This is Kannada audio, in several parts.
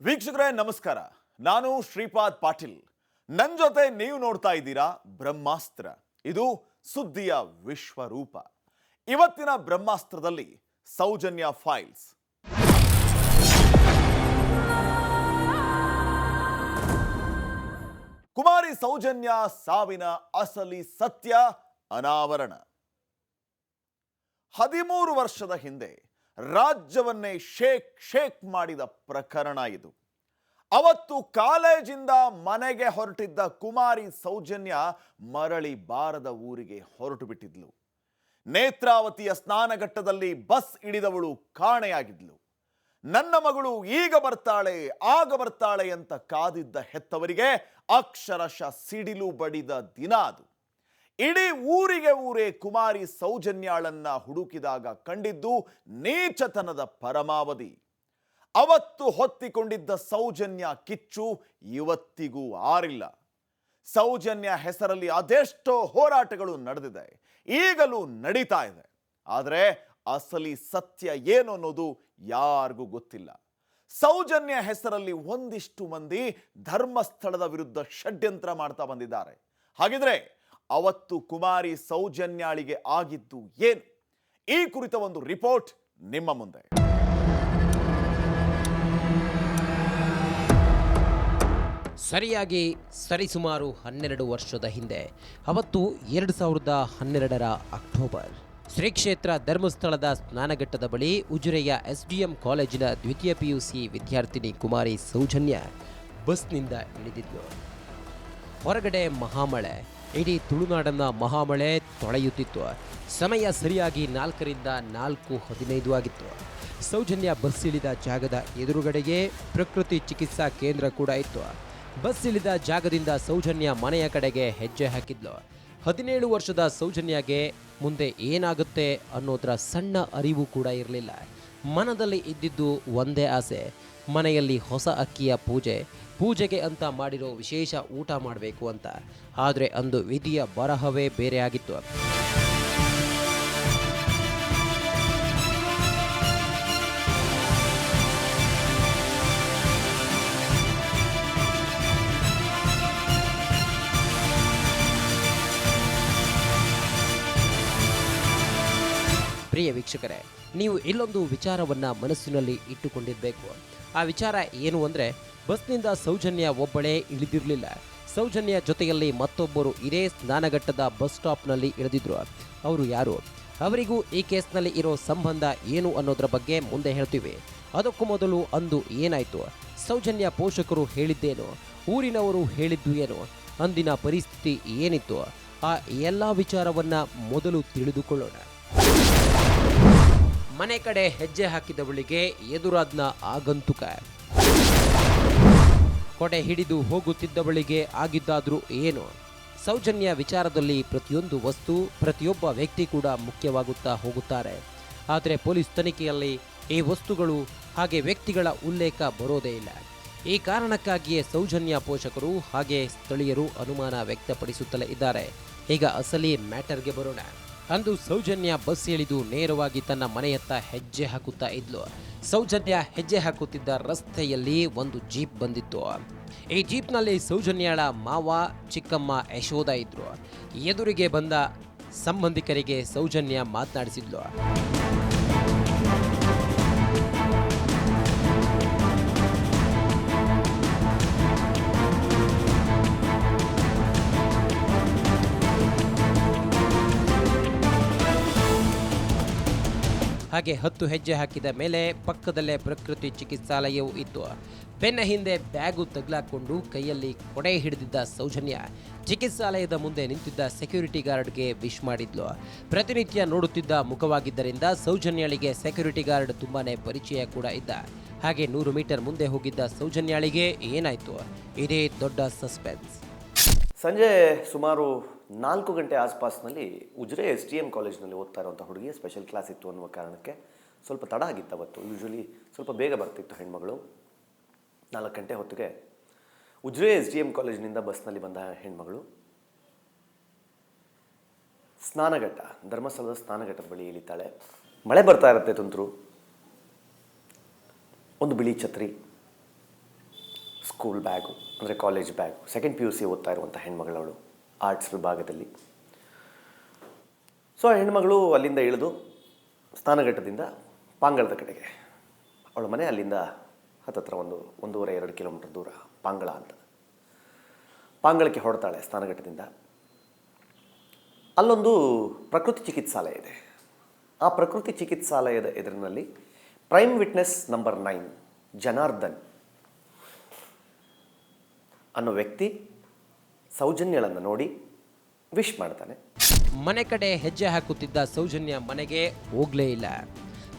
ವೀಕ್ಷಕರೇ ನಮಸ್ಕಾರ. ನಾನು ಶ್ರೀಪಾದ್ ಪಾಟೀಲ್. ನನ್ನ ಜೊತೆ ನೀವು ನೋಡ್ತಾ ಇದ್ದೀರಾ ಬ್ರಹ್ಮಾಸ್ತ್ರ. ಇದು ಸುದ್ದಿಯ ವಿಶ್ವರೂಪ. ಇವತ್ತಿನ ಬ್ರಹ್ಮಾಸ್ತ್ರದಲ್ಲಿ ಸೌಜನ್ಯ ಫೈಲ್ಸ್. ಕುಮಾರಿ ಸೌಜನ್ಯ ಸಾವಿನ ಅಸಲಿ ಸತ್ಯ ಅನಾವರಣ. 13 ವರ್ಷದ ಹಿಂದೆ ರಾಜ್ಯವನ್ನೇ ಶೇಕ್ ಮಾಡಿದ ಪ್ರಕರಣ ಇದು. ಅವತ್ತು ಕಾಲೇಜಿಂದ ಮನೆಗೆ ಹೊರಟಿದ್ದ ಕುಮಾರಿ ಸೌಜನ್ಯ ಮರಳಿ ಬಾರದ ಊರಿಗೆ ಹೊರಟು ಬಿಟ್ಟಿದ್ಲು. ನೇತ್ರಾವತಿಯ ಸ್ನಾನಘಟ್ಟದಲ್ಲಿ ಬಸ್ ಇಳಿದವಳು ಕಾಣೆಯಾಗಿದ್ಲು. ನನ್ನ ಮಗಳು ಈಗ ಬರ್ತಾಳೆ ಆಗ ಬರ್ತಾಳೆ ಅಂತ ಕಾದಿದ್ದ ಹೆತ್ತವರಿಗೆ ಅಕ್ಷರಶಃ ಸಿಡಿಲು ಬಡಿದ ದಿನ ಅದು. ಇಡೀ ಊರೇ ಕುಮಾರಿ ಸೌಜನ್ಯಾಳನ್ನ ಹುಡುಕಿದಾಗ ಕಂಡಿದ್ದು ನೀಚತನದ ಪರಮಾವಧಿ. ಅವತ್ತು ಹೊತ್ತಿಕೊಂಡಿದ್ದ ಸೌಜನ್ಯ ಕಿಚ್ಚು ಇವತ್ತಿಗೂ ಆರಿಲ್ಲ. ಸೌಜನ್ಯ ಹೆಸರಲ್ಲಿ ಅದೆಷ್ಟೋ ಹೋರಾಟಗಳು ನಡೆದಿದೆ, ಈಗಲೂ ನಡೀತಾ ಇದೆ. ಆದರೆ ಅಸಲಿ ಸತ್ಯ ಏನು ಅನ್ನೋದು ಯಾರಿಗೂ ಗೊತ್ತಿಲ್ಲ. ಸೌಜನ್ಯ ಹೆಸರಲ್ಲಿ ಒಂದಿಷ್ಟು ಮಂದಿ ಧರ್ಮಸ್ಥಳದ ವಿರುದ್ಧ ಷಡ್ಯಂತ್ರ ಮಾಡ್ತಾ ಬಂದಿದ್ದಾರೆ. ಹಾಗಿದ್ರೆ ಅವತ್ತು ಕುಮಾರಿ ಸೌಜನ್ಯಾಳಿಗೆ ಆಗಿದ್ದು ಏನು? ಈ ಕುರಿತ ಒಂದು ರಿಪೋರ್ಟ್ ನಿಮ್ಮ ಮುಂದೆ. ಸರಿಯಾಗಿ ಸರಿಸುಮಾರು 12 ವರ್ಷದ ಹಿಂದೆ, ಅವತ್ತು 2012ರ ಅಕ್ಟೋಬರ್, ಶ್ರೀ ಕ್ಷೇತ್ರ ಧರ್ಮಸ್ಥಳದ ಸ್ನಾನಘಟ್ಟದ ಬಳಿ ಉಜಿರೆಯ SDM ಕಾಲೇಜಿನ ದ್ವಿತೀಯ PUC ವಿದ್ಯಾರ್ಥಿನಿ ಕುಮಾರಿ ಸೌಜನ್ಯ ಬಸ್ನಿಂದ ಇಳಿದಿದ್ಲು. ಹೊರಗಡೆ ಮಹಾಮಳೆ, ಇಡೀ ತುಳುನಾಡನ್ನ ಮಹಾಮಳೆ ತೊಳೆಯುತ್ತಿತ್ತು. ಸಮಯ ಸರಿಯಾಗಿ 4ರಿಂದ 4:15 ಆಗಿತ್ತು. ಸೌಜನ್ಯ ಬಸ್ ಇಳಿದ ಜಾಗದ ಎದುರುಗಡೆಗೆ ಪ್ರಕೃತಿ ಚಿಕಿತ್ಸಾ ಕೇಂದ್ರ ಕೂಡ ಇತ್ತು. ಬಸ್ ಇಳಿದ ಜಾಗದಿಂದ ಸೌಜನ್ಯ ಮನೆಯ ಕಡೆಗೆ ಹೆಜ್ಜೆ ಹಾಕಿದ್ಲು. 17 ವರ್ಷದ ಸೌಜನ್ಯಗೆ ಮುಂದೆ ಏನಾಗುತ್ತೆ ಅನ್ನೋದರ ಸಣ್ಣ ಅರಿವು ಕೂಡ ಇರಲಿಲ್ಲ. ಮನದಲ್ಲಿ ಇದ್ದಿದ್ದು ಒಂದೇ ಆಸೆ, ಮನೆಯಲ್ಲಿ ಹೊಸ ಅಕ್ಕಿಯ ಪೂಜೆಗೆ ಅಂತ ಮಾಡಿರೋ ವಿಶೇಷ ಊಟ ಮಾಡಬೇಕು ಅಂತ. ಆದರೆ ಅಂದು ವಿಧಿಯ ಬರಹವೇ ಬೇರೆ ಆಗಿತ್ತು. ಪ್ರಿಯ ವೀಕ್ಷಕರೇ, ನೀವು ಇಲ್ಲೊಂದು ವಿಚಾರವನ್ನು ಮನಸ್ಸಿನಲ್ಲಿ ಇಟ್ಟುಕೊಂಡಿರಬೇಕು. ಆ ವಿಚಾರ ಏನು ಅಂದರೆ, ಬಸ್ನಿಂದ ಸೌಜನ್ಯ ಒಬ್ಬಳೇ ಇಳಿದಿರಲಿಲ್ಲ. ಸೌಜನ್ಯ ಜೊತೆಯಲ್ಲಿ ಮತ್ತೊಬ್ಬರು ಇದೇ ಸ್ನಾನಘಟ್ಟದ ಬಸ್ ಸ್ಟಾಪ್ನಲ್ಲಿ ಇಳಿದಿದ್ರು. ಅವರು ಯಾರು, ಅವರಿಗೂ ಈ ಕೇಸ್ನಲ್ಲಿ ಇರೋ ಸಂಬಂಧ ಏನು ಅನ್ನೋದ್ರ ಬಗ್ಗೆ ಮುಂದೆ ಹೇಳ್ತೀವಿ. ಅದಕ್ಕೂ ಮೊದಲು ಅಂದು ಏನಾಯಿತು, ಸೌಜನ್ಯ ಪೋಷಕರು ಹೇಳಿದ್ದೇನು, ಊರಿನವರು ಹೇಳಿದ್ದು ಏನು, ಅಂದಿನ ಪರಿಸ್ಥಿತಿ ಏನಿತ್ತು, ಆ ಎಲ್ಲ ವಿಚಾರವನ್ನು ಮೊದಲು ತಿಳಿದುಕೊಳ್ಳೋಣ. ಮನೆ ಕಡೆ ಹೆಜ್ಜೆ ಹಾಕಿದವಳಿಗೆ ಎದುರಾದ್ನ ಆಗಂತುಕ. ಕೊಡೆ ಹಿಡಿದು ಹೋಗುತ್ತಿದ್ದವಳಿಗೆ ಆಗಿದ್ದಾದ್ರೂ ಏನು? ಸೌಜನ್ಯ ವಿಚಾರದಲ್ಲಿ ಪ್ರತಿಯೊಂದು ವಸ್ತು, ಪ್ರತಿಯೊಬ್ಬ ವ್ಯಕ್ತಿ ಕೂಡ ಮುಖ್ಯವಾಗುತ್ತಾ ಹೋಗುತ್ತಾರೆ. ಆದರೆ ಪೊಲೀಸ್ ತನಿಖೆಯಲ್ಲಿ ಈ ವಸ್ತುಗಳು ಹಾಗೆ ವ್ಯಕ್ತಿಗಳ ಉಲ್ಲೇಖ ಬರೋದೇ ಇಲ್ಲ. ಈ ಕಾರಣಕ್ಕಾಗಿಯೇ ಸೌಜನ್ಯ ಪೋಷಕರು ಹಾಗೆ ಸ್ಥಳೀಯರು ಅನುಮಾನ ವ್ಯಕ್ತಪಡಿಸುತ್ತಲೇ ಇದ್ದಾರೆ. ಈಗ ಅಸಲಿ ಮ್ಯಾಟರ್ಗೆ ಬರೋಣ. ಅಂದು ಸೌಜನ್ಯ ಬಸ್ ಇಳಿದು ನೇರವಾಗಿ ತನ್ನ ಮನೆಯತ್ತ ಹೆಜ್ಜೆ ಹಾಕುತ್ತಾ ಇದ್ಲು. ಸೌಜನ್ಯ ಹೆಜ್ಜೆ ಹಾಕುತ್ತಿದ್ದ ರಸ್ತೆಯಲ್ಲಿ ಒಂದು ಜೀಪ್ ಬಂದಿತ್ತು. ಈ ಜೀಪ್ನಲ್ಲಿ ಸೌಜನ್ಯಳ ಮಾವ, ಚಿಕ್ಕಮ್ಮ ಯಶೋಧ ಇದ್ರು. ಎದುರಿಗೆ ಬಂದ ಸಂಬಂಧಿಕರಿಗೆ ಸೌಜನ್ಯ ಮಾತನಾಡಿಸಿದ್ಲು. ಹಾಗೆ 10 ಹೆಜ್ಜೆ ಹಾಕಿದ ಮೇಲೆ ಪಕ್ಕದಲ್ಲೇ ಪ್ರಕೃತಿ ಚಿಕಿತ್ಸಾಲಯವೂ ಇತ್ತು. ಬೆನ್ನ ಹಿಂದೆ ಬ್ಯಾಗು ತಗಲಾಕೊಂಡು ಕೈಯಲ್ಲಿ ಕೊಡೆ ಹಿಡಿದಿದ್ದ ಸೌಜನ್ಯ ಚಿಕಿತ್ಸಾಲಯದ ಮುಂದೆ ನಿಂತಿದ್ದ ಸೆಕ್ಯೂರಿಟಿ ಗಾರ್ಡ್ಗೆ ವಿಶ್ ಮಾಡಿದ್ಲು. ಪ್ರತಿನಿತ್ಯ ನೋಡುತ್ತಿದ್ದ ಮುಖವಾಗಿದ್ದರಿಂದ ಸೌಜನ್ಯಳಿಗೆ ಸೆಕ್ಯೂರಿಟಿ ಗಾರ್ಡ್ ತುಂಬಾನೇ ಪರಿಚಯ ಕೂಡ ಇದ್ದ. ಹಾಗೆ 100 ಮೀಟರ್ ಮುಂದೆ ಹೋಗಿದ್ದ ಸೌಜನ್ಯಳಿಗೆ ಏನಾಯ್ತು, ಇದೇ ದೊಡ್ಡ ಸಸ್ಪೆನ್ಸ್. ಸಂಜೆ ಸುಮಾರು 4 ಗಂಟೆ ಆಸ್ಪಾಸ್ನಲ್ಲಿ ಉಜಿರೆ SDM ಕಾಲೇಜ್ನಲ್ಲಿ ಓದ್ತಾ ಇರುವಂಥ ಹುಡುಗಿ ಸ್ಪೆಷಲ್ ಕ್ಲಾಸ್ ಇತ್ತು ಅನ್ನುವ ಕಾರಣಕ್ಕೆ ಸ್ವಲ್ಪ ತಡ ಆಗಿತ್ತು. ಅವತ್ತು ಯೂಶ್ವಲಿ ಸ್ವಲ್ಪ ಬೇಗ ಬರ್ತಿತ್ತು ಹೆಣ್ಮಗಳು. 4 ಗಂಟೆ ಹೊತ್ತಿಗೆ ಉಜಿರೆ SDM ಕಾಲೇಜಿನಿಂದ ಬಸ್ನಲ್ಲಿ ಬಂದ ಹೆಣ್ಮಗಳು ಸ್ನಾನಘಟ್ಟ, ಧರ್ಮಸ್ಥಳದ ಸ್ನಾನಘಟ್ಟದ ಬಳಿ ಇಳಿತಾಳೆ. ಮಳೆ ಬರ್ತಾ ಇರುತ್ತೆ, ತುಂತುರು, ಒಂದು ಬಿಳಿ ಛತ್ರಿ, ಸ್ಕೂಲ್ ಬ್ಯಾಗು ಅಂದರೆ ಕಾಲೇಜ್ ಬ್ಯಾಗು, ಸೆಕೆಂಡ್ PUC ಓದ್ತಾ ಇರುವಂಥ ಹೆಣ್ಮಗಳವಳು ಆರ್ಟ್ಸ್ ವಿಭಾಗದಲ್ಲಿ. ಸೊ ಆ ಹೆಣ್ಮಗಳು ಅಲ್ಲಿಂದ ಇಳಿದು ಸ್ನಾನಘಟ್ಟದಿಂದ ಪಾಂಗಳದ ಕಡೆಗೆ, ಅವಳ ಮನೆ ಅಲ್ಲಿಂದ ಹತ್ತತ್ರ 1.5-2 ಕಿಲೋಮೀಟರ್ ದೂರ ಪಾಂಗಳ ಅಂತ, ಪಾಂಗಳಕ್ಕೆ ಹೊರಡ್ತಾಳೆ ಸ್ನಾನಘಟ್ಟದಿಂದ. ಅಲ್ಲೊಂದು ಪ್ರಕೃತಿ ಚಿಕಿತ್ಸಾಲಯ ಇದೆ. ಆ ಪ್ರಕೃತಿ ಚಿಕಿತ್ಸಾಲಯದ ಎದುರಿನಲ್ಲಿ ಪ್ರೈಮ್ ವಿಟ್ನೆಸ್ ನಂಬರ್ 9 ಜನಾರ್ದನ್ ಅನ್ನೋ ವ್ಯಕ್ತಿ ಸೌಜನ್ಯಳನ್ನು ನೋಡಿ ವಿಶ್ ಮಾಡ್ತಾನೆ. ಮನೆ ಕಡೆ ಹೆಜ್ಜೆ ಹಾಕುತ್ತಿದ್ದ ಸೌಜನ್ಯ ಮನೆಗೆ ಹೋಗ್ಲೇ ಇಲ್ಲ.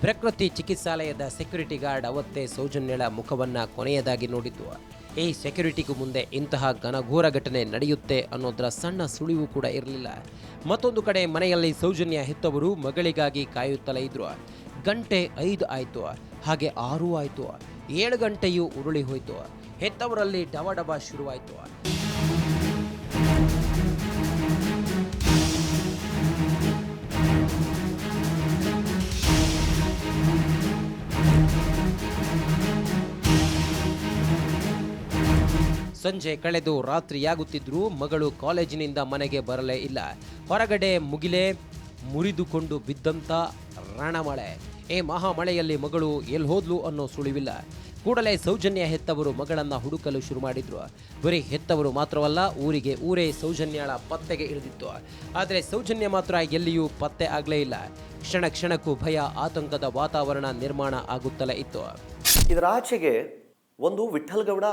ಪ್ರಕೃತಿ ಚಿಕಿತ್ಸಾಲಯದ ಸೆಕ್ಯೂರಿಟಿ ಗಾರ್ಡ್ ಅವತ್ತೇ ಸೌಜನ್ಯಳ ಮುಖವನ್ನ ಕೊನೆಯದಾಗಿ ನೋಡಿದ್ದು. ಈ ಸೆಕ್ಯೂರಿಟಿಗೂ ಮುಂದೆ ಇಂತಹ ಘನಘೋರ ಘಟನೆ ನಡೆಯುತ್ತೆ ಅನ್ನೋದರ ಸಣ್ಣ ಸುಳಿವು ಕೂಡ ಇರಲಿಲ್ಲ. ಮತ್ತೊಂದು ಕಡೆ ಮನೆಯಲ್ಲಿ ಸೌಜನ್ಯ ಹೆತ್ತವರು ಮಗಳಿಗಾಗಿ ಕಾಯುತ್ತಲೇ ಇದ್ರು. ಗಂಟೆ 5 ಆಯಿತು, ಹಾಗೆ 6 ಆಯಿತು, 7 ಗಂಟೆಯೂ ಉರುಳಿ ಹೋಯಿತು. ಹೆತ್ತವರಲ್ಲಿ ಡಬಡಬ ಶುರುವಾಯಿತು. ಸಂಜೆ ಕಳೆದು ರಾತ್ರಿಯಾಗುತ್ತಿದ್ರೂ ಮಗಳು ಕಾಲೇಜಿನಿಂದ ಮನೆಗೆ ಬರಲೇ ಇಲ್ಲ. ಹೊರಗಡೆ ಮುಗಿಲೇ ಮುರಿದುಕೊಂಡು ಬಿದ್ದಂಥ ರಣಮಳೆ. ಈ ಮಹಾಮಳೆಯಲ್ಲಿ ಮಗಳು ಎಲ್ಲಿ ಹೋದ್ಲು ಅನ್ನೋ ಸುಳಿವಿಲ್ಲ. ಕೂಡಲೇ ಸೌಜನ್ಯ ಹೆತ್ತವರು ಮಗಳನ್ನು ಹುಡುಕಲು ಶುರು ಮಾಡಿದ್ರು. ಬರೀ ಹೆತ್ತವರು ಮಾತ್ರವಲ್ಲ, ಊರೇ ಸೌಜನ್ಯಳ ಪತ್ತೆಗೆ ಇಳಿದಿತ್ತು. ಆದರೆ ಸೌಜನ್ಯ ಮಾತ್ರ ಎಲ್ಲಿಯೂ ಪತ್ತೆ ಆಗಲೇ ಇಲ್ಲ. ಕ್ಷಣ ಕ್ಷಣಕ್ಕೂ ಭಯ, ಆತಂಕದ ವಾತಾವರಣ ನಿರ್ಮಾಣ ಆಗುತ್ತಲೇ ಇತ್ತು. ಇದರ ಆಚೆಗೆ ಒಂದು ವಿಠ್ಠಲ್ ಗೌಡ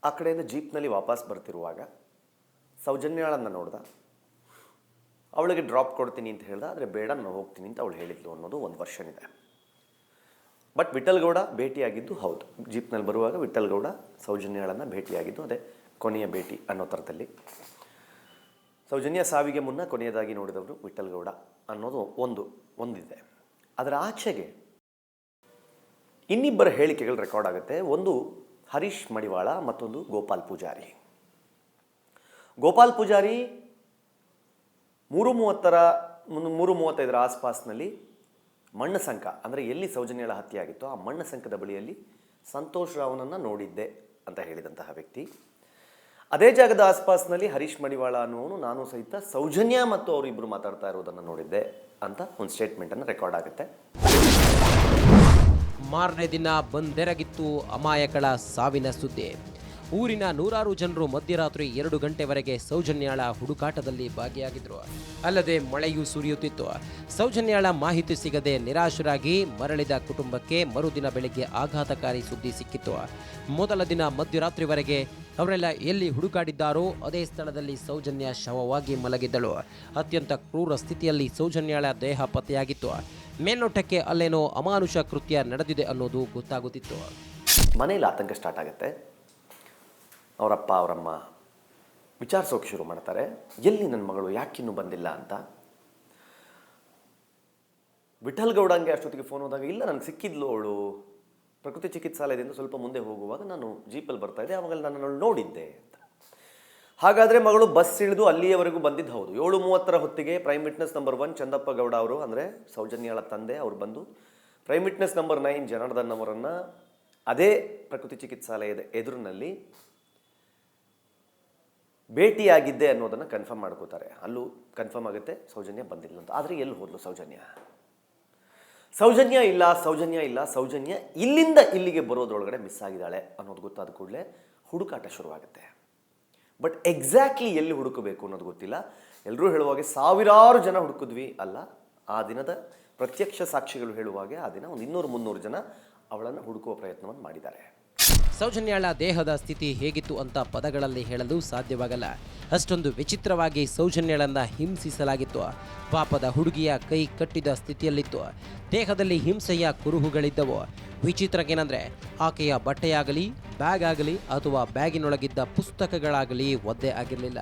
ಆ ಕಡೆಯಿಂದ ಜೀಪ್ನಲ್ಲಿ ವಾಪಸ್ ಬರ್ತಿರುವಾಗ ಸೌಜನ್ಯಳನ್ನು ನೋಡ್ದ. ಅವಳಿಗೆ ಡ್ರಾಪ್ ಕೊಡ್ತೀನಿ ಅಂತ ಹೇಳ್ದ, ಆದರೆ ಬೇಡ ನಾನು ಹೋಗ್ತೀನಿ ಅಂತ ಅವಳು ಹೇಳಿದ್ಲು ಅನ್ನೋದು ಒಂದು ವರ್ಷನ್ ಇದೆ. ಬಟ್ ವಿಠ್ಠಲ್ ಗೌಡ ಭೇಟಿಯಾಗಿದ್ದು ಹೌದು. ಜೀಪ್ನಲ್ಲಿ ಬರುವಾಗ ವಿಠ್ಠಲ್ ಗೌಡ ಸೌಜನ್ಯಳನ್ನು ಭೇಟಿಯಾಗಿದ್ದು ಅದೇ ಕೊನೆಯ ಭೇಟಿ ಅನ್ನೋ ಥರದಲ್ಲಿ. ಸೌಜನ್ಯ ಸಾವಿಗೆ ಮುನ್ನ ಕೊನೆಯದಾಗಿ ನೋಡಿದವರು ವಿಠ್ಠಲ್ ಗೌಡ ಅನ್ನೋದು ಒಂದಿದೆ. ಅದರ ಆಚೆಗೆ ಇನ್ನಿಬ್ಬರ ಹೇಳಿಕೆಗಳು ರೆಕಾರ್ಡ್ ಆಗುತ್ತೆ. ಒಂದು ಹರೀಶ್ ಮಡಿವಾಳ, ಮತ್ತೊಂದು ಗೋಪಾಲ್ ಪೂಜಾರಿ. ಗೋಪಾಲ್ ಪೂಜಾರಿ 3:35 ಆಸ್ಪಾಸ್ನಲ್ಲಿ ಮಣ್ಣಸಂಕ ಅಂದರೆ ಎಲ್ಲಿ ಸೌಜನ್ಯಳ ಹತ್ಯೆ ಆಗಿತ್ತೋ ಆ ಮಣ್ಣಸಂಕದ ಬಳಿಯಲ್ಲಿ ಸಂತೋಷ್ ರಾವ್ನನ್ನು ನೋಡಿದ್ದೆ ಅಂತ ಹೇಳಿದಂತಹ ವ್ಯಕ್ತಿ. ಅದೇ ಜಾಗದ ಆಸ್ಪಾಸ್ನಲ್ಲಿ ಹರೀಶ್ ಮಡಿವಾಳ ಅನ್ನುವನು ನಾನು ಸಹಿತ ಸೌಜನ್ಯ ಮತ್ತು ಅವರಿಬ್ಬರು ಮಾತಾಡ್ತಾ ಇರೋದನ್ನು ನೋಡಿದ್ದೆ ಅಂತ ಒಂದು ಸ್ಟೇಟ್ಮೆಂಟನ್ನು ರೆಕಾರ್ಡ್ ಆಗುತ್ತೆ. ಮಾರನೇ ದಿನ ಬಂದೆರಗಿತ್ತು ಅಮಾಯಕಳ ಸಾವಿನ ಸುದ್ದಿ. ಊರಿನ ನೂರಾರು ಜನರು ಮಧ್ಯರಾತ್ರಿ 2 ಗಂಟೆವರೆಗೆ ಸೌಜನ್ಯಳ ಹುಡುಕಾಟದಲ್ಲಿ ಭಾಗಿಯಾಗಿದ್ರು. ಅಲ್ಲದೆ ಮಳೆಯೂ ಸುರಿಯುತ್ತಿತ್ತು. ಸೌಜನ್ಯಳ ಮಾಹಿತಿ ಸಿಗದೆ ನಿರಾಶರಾಗಿ ಮರಳಿದ ಕುಟುಂಬಕ್ಕೆ ಮರುದಿನ ಬೆಳಗ್ಗೆ ಆಘಾತಕಾರಿ ಸುದ್ದಿ ಸಿಕ್ಕಿತ್ತು. ಮೊದಲ ದಿನ ಮಧ್ಯರಾತ್ರಿವರೆಗೆ ಅವರೆಲ್ಲ ಎಲ್ಲಿ ಹುಡುಕಾಡಿದ್ದಾರೋ ಅದೇ ಸ್ಥಳದಲ್ಲಿ ಸೌಜನ್ಯ ಶವವಾಗಿ ಮಲಗಿದ್ದಳು. ಅತ್ಯಂತ ಕ್ರೂರ ಸ್ಥಿತಿಯಲ್ಲಿ ಸೌಜನ್ಯಳ ದೇಹ ಪತ್ತೆಯಾಗಿತ್ತು. ಮೇಲ್ನೋಟಕ್ಕೆ ಅಲ್ಲೇನೋ ಅಮಾನುಷ ಕೃತ್ಯ ನಡೆದಿದೆ ಅನ್ನೋದು ಗೊತ್ತಾಗುತ್ತಿತ್ತು. ಮನೆಯಲ್ಲಿ ಆತಂಕ ಸ್ಟಾರ್ಟ್ ಆಗುತ್ತೆ. ಅವರಪ್ಪ ಅವರಮ್ಮ ವಿಚಾರಿಸೋಕೆ ಶುರು ಮಾಡ್ತಾರೆ, ಎಲ್ಲಿ ನನ್ನ ಮಗಳು ಯಾಕಿನ್ನೂ ಬಂದಿಲ್ಲ ಅಂತ. ವಿಠ್ಠಲ್ ಗೌಡಂಗೆ ಅಷ್ಟೊತ್ತಿಗೆ ಫೋನ್ ಹೋದಾಗ, ಇಲ್ಲ ನನಗೆ ಸಿಕ್ಕಿದ್ಲು ಅವಳು ಪ್ರಕೃತಿ ಚಿಕಿತ್ಸಾಲಯದಿಂದ ಸ್ವಲ್ಪ ಮುಂದೆ ಹೋಗುವಾಗ ನಾನು ಜೀಪಲ್ಲಿ ಬರ್ತಾ ಇದ್ದೆ, ಆವಾಗ ನಾನು ಅವಳು ನೋಡಿದ್ದೆ ಅಂತ. ಹಾಗಾದರೆ ಮಗಳು ಬಸ್ ಇಳಿದು ಅಲ್ಲಿಯವರೆಗೂ ಬಂದಿದ್ದು ಹೌದು. 7:30 ಹೊತ್ತಿಗೆ ಪ್ರೈಮ್ ವಿಟ್ನೆಸ್ ನಂಬರ್ 1 ಚಂದಪ್ಪ ಗೌಡ ಅವರು ಅಂದರೆ ಸೌಜನ್ಯಳ ತಂದೆ ಅವರು ಬಂದು ಪ್ರೈಮ್ ವಿಟ್ನೆಸ್ ನಂಬರ್ 9 ಜನಾರ್ದನ್ ಅವರನ್ನು ಅದೇ ಪ್ರಕೃತಿ ಚಿಕಿತ್ಸಾಲಯದ ಎದುರಿನಲ್ಲಿ ಭೇಟಿಯಾಗಿದ್ದೆ ಅನ್ನೋದನ್ನು ಕನ್ಫರ್ಮ್ ಮಾಡ್ಕೋತಾರೆ. ಅಲ್ಲೂ ಕನ್ಫರ್ಮ್ ಆಗುತ್ತೆ ಸೌಜನ್ಯ ಬಂದಿಲ್ಲ ಅಂತ. ಆದರೆ ಎಲ್ಲಿ ಹೋದ್ಲು ಸೌಜನ್ಯ? ಸೌಜನ್ಯ ಇಲ್ಲ. ಸೌಜನ್ಯ ಇಲ್ಲಿಂದ ಇಲ್ಲಿಗೆ ಬರೋದ್ರೊಳಗಡೆ ಮಿಸ್ ಆಗಿದ್ದಾಳೆ ಅನ್ನೋದು ಗೊತ್ತಾದ ಕೂಡಲೇ ಹುಡುಕಾಟ ಶುರುವಾಗುತ್ತೆ. ಬಟ್ ಎಕ್ಸಾಕ್ಟ್ಲಿ ಎಲ್ಲಿ ಹುಡುಕಬೇಕು ಅನ್ನೋದು ಗೊತ್ತಿಲ್ಲ. ಎಲ್ಲರೂ ಹೇಳುವಾಗೆ ಸಾವಿರಾರು ಜನ ಹುಡುಕಿದ್ವಿ ಅಲ್ಲ, ಆ ದಿನದ ಪ್ರತ್ಯಕ್ಷ ಸಾಕ್ಷಿಗಳು ಹೇಳುವಾಗೆ ಆ ದಿನ ಒಂದು 200-300 ಜನ ಅವಳನ್ನು ಹುಡುಕುವ ಪ್ರಯತ್ನವನ್ನು ಮಾಡಿದ್ದಾರೆ. ಸೌಜನ್ಯಳ ದೇಹದ ಸ್ಥಿತಿ ಹೇಗಿತ್ತು ಅಂತ ಪದಗಳಲ್ಲಿ ಹೇಳಲು ಸಾಧ್ಯವಾಗಲ್ಲ. ಅಷ್ಟೊಂದು ವಿಚಿತ್ರವಾಗಿ ಸೌಜನ್ಯಳನ್ನ ಹಿಂಸಿಸಲಾಗಿತ್ತು. ಪಾಪದ ಹುಡುಗಿಯ ಕೈ ಕಟ್ಟಿದ ಸ್ಥಿತಿಯಲ್ಲಿತ್ತು. ದೇಹದಲ್ಲಿ ಹಿಂಸೆಯ ಕುರುಹುಗಳಿದ್ದವು. ವಿಚಿತ್ರಕ್ಕೇನೆಂದರೆ ಆಕೆಯ ಬಟ್ಟೆಯಾಗಲಿ, ಬ್ಯಾಗ್ ಆಗಲಿ ಅಥವಾ ಬ್ಯಾಗಿನೊಳಗಿದ್ದ ಪುಸ್ತಕಗಳಾಗಲಿ ಒದ್ದೆ ಆಗಿರಲಿಲ್ಲ.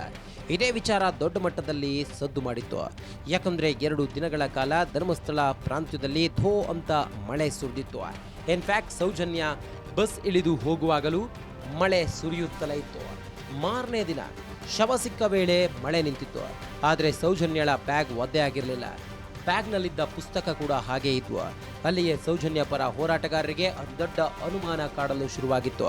ಇದೇ ವಿಚಾರ ದೊಡ್ಡ ಮಟ್ಟದಲ್ಲಿ ಸದ್ದು ಮಾಡಿತ್ತು. ಯಾಕಂದರೆ 2 ದಿನಗಳ ಕಾಲ ಧರ್ಮಸ್ಥಳ ಪ್ರಾಂತ್ಯದಲ್ಲಿ ಥೋ ಅಂತ ಮಳೆ ಸುರಿದಿತ್ತು. ಇನ್ಫ್ಯಾಕ್ಟ್ ಸೌಜನ್ಯ ಬಸ್ ಇಳಿದು ಹೋಗುವಾಗಲೂ ಮಳೆ ಸುರಿಯುತ್ತಲೇ ಇತ್ತು. ಮಾರನೇ ದಿನ ಶವ ಸಿಕ್ಕ ವೇಳೆ ಮಳೆ ನಿಂತಿತ್ತು. ಆದರೆ ಸೌಜನ್ಯಳ ಬ್ಯಾಗ್ ಒದ್ದೆ ಆಗಿರಲಿಲ್ಲ. ಬ್ಯಾಗ್ನಲ್ಲಿದ್ದ ಪುಸ್ತಕ ಕೂಡ ಹಾಗೇ ಇದ್ವು. ಅಲ್ಲಿಯೇ ಸೌಜನ್ಯ ಪರ ಹೋರಾಟಗಾರರಿಗೆ ದೊಡ್ಡ ಅನುಮಾನ ಕಾಡಲು ಶುರುವಾಗಿತ್ತು.